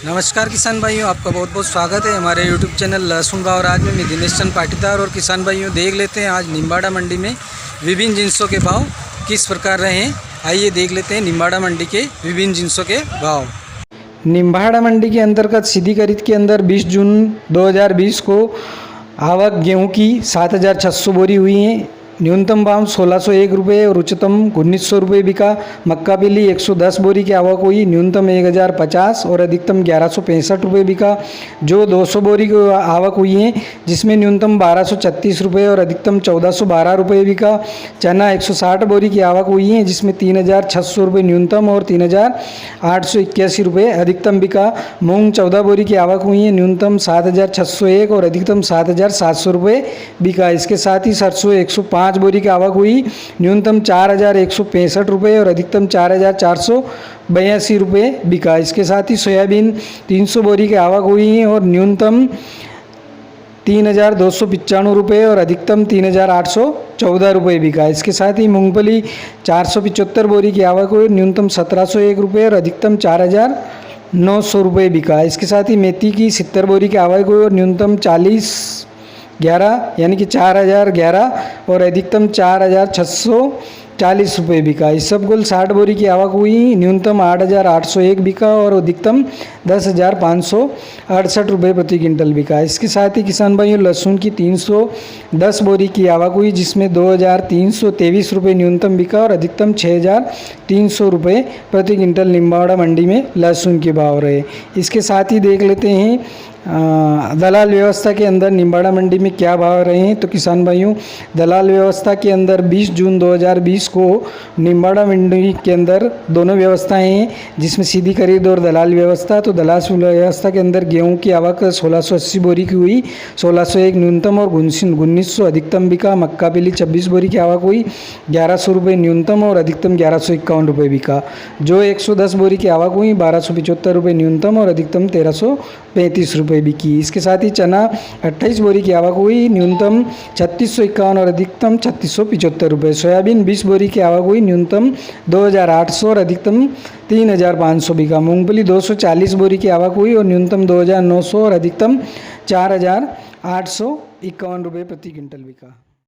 नमस्कार किसान भाइयों, आपका बहुत बहुत स्वागत है हमारे यूट्यूब चैनल लहसुन भाव राज में। मैं दिनेश चंद पाटीदार। और किसान भाइयों, देख लेते हैं आज निम्बाड़ा मंडी में विभिन्न जिनसों के भाव किस प्रकार रहे हैं। आइए देख लेते हैं निम्बाड़ा मंडी के विभिन्न जिनसों के भाव। निम्बाड़ा मंडी के अंतर्गत सीधी खरीद के अंदर 20 जून 2020 को आवक गेहूं की 7,600 बोरी हुई है। न्यूनतम भाव 1,601 रुपये और उच्चतम 1,900 रुपये बिका। मक्का पीली 110 बोरी की आवक हुई। न्यूनतम 1,050 और अधिकतम 1,165 रुपये बिका। जो 200 बोरी की आवक हुई है, जिसमें न्यूनतम 1,236 रुपये और अधिकतम 1,412 रुपये बिका। चना 160 बोरी की आवक हुई है, जिसमें 3,600 रुपये न्यूनतम और 3,881 रुपये अधिकतम बिका। मूंग 14 बोरी की आवक हुई है, न्यूनतम 7,601 और अधिकतम 7,700 रुपये बिका। इसके साथ ही सरसों 105 बोरी की आवक हुई, न्यूनतम 4,165 रुपये और अधिकतम 4,482 रुपये बिका। इसके साथ ही सोयाबीन 300 बोरी की आवक हुई है और न्यूनतम 3,295 रुपये और अधिकतम 3,814 रुपये बिका। इसके साथ ही मूंगफली 475 बोरी की आवक हुई, न्यूनतम 1,701 रुपये और अधिकतम 4,900 रुपये बिका। इसके साथ ही मेथी की 70 बोरी की आवक हुई और न्यूनतम 4011 यानी कि 4,011 और अधिकतम 4,640 रुपये बिका। इसबगोल 60 बोरी की आवक हुई, न्यूनतम 8,801 बिका और अधिकतम 10,568 रुपये प्रति क्विंटल बिका। इसके साथ ही किसान भाइयों, लहसुन की 310 बोरी की आवक हुई, जिसमें 2,323 रुपये न्यूनतम बिका और अधिकतम 6,300 रुपये प्रति क्विंटल निम्बाड़ा मंडी में लहसुन के भाव रहे। इसके साथ ही देख लेते हैं दलाल व्यवस्था के अंदर निम्बाड़ा मंडी में क्या भाव रहे हैं। तो किसान भाइयों, दलाल व्यवस्था के अंदर 20 जून 2020 को निम्बाड़ा मंडी के अंदर दोनों व्यवस्थाएं हैं, जिसमें सीधी खरीद और दलाल व्यवस्था। तो दलाल व्यवस्था के अंदर गेहूं की आवक 1,680 बोरी की हुई, 1,601 न्यूनतम और 1,900 अधिकतम बिका। मक्का पीली 26 बोरी की आवक हुई, 1,100 रुपये न्यूनतम और अधिकतम 1,151 रुपये बिका। जो 110 बोरी की आवक हुई, 1,275 रुपये न्यूनतम और अधिकतम 1,335 रुपये बिकी। इसके साथ ही चना 28 बोरी की आवक हुई, न्यूनतम 3,651 और अधिकतम 3,675 रुपये। सोयाबीन 20 बोरी की आवक हुई, न्यूनतम 2,800 और अधिकतम 3,500 बिका। मूंगफली 240 बोरी की आवक हुई और न्यूनतम 2,900 और अधिकतम 4,851 रुपये प्रति क्विंटल बिका।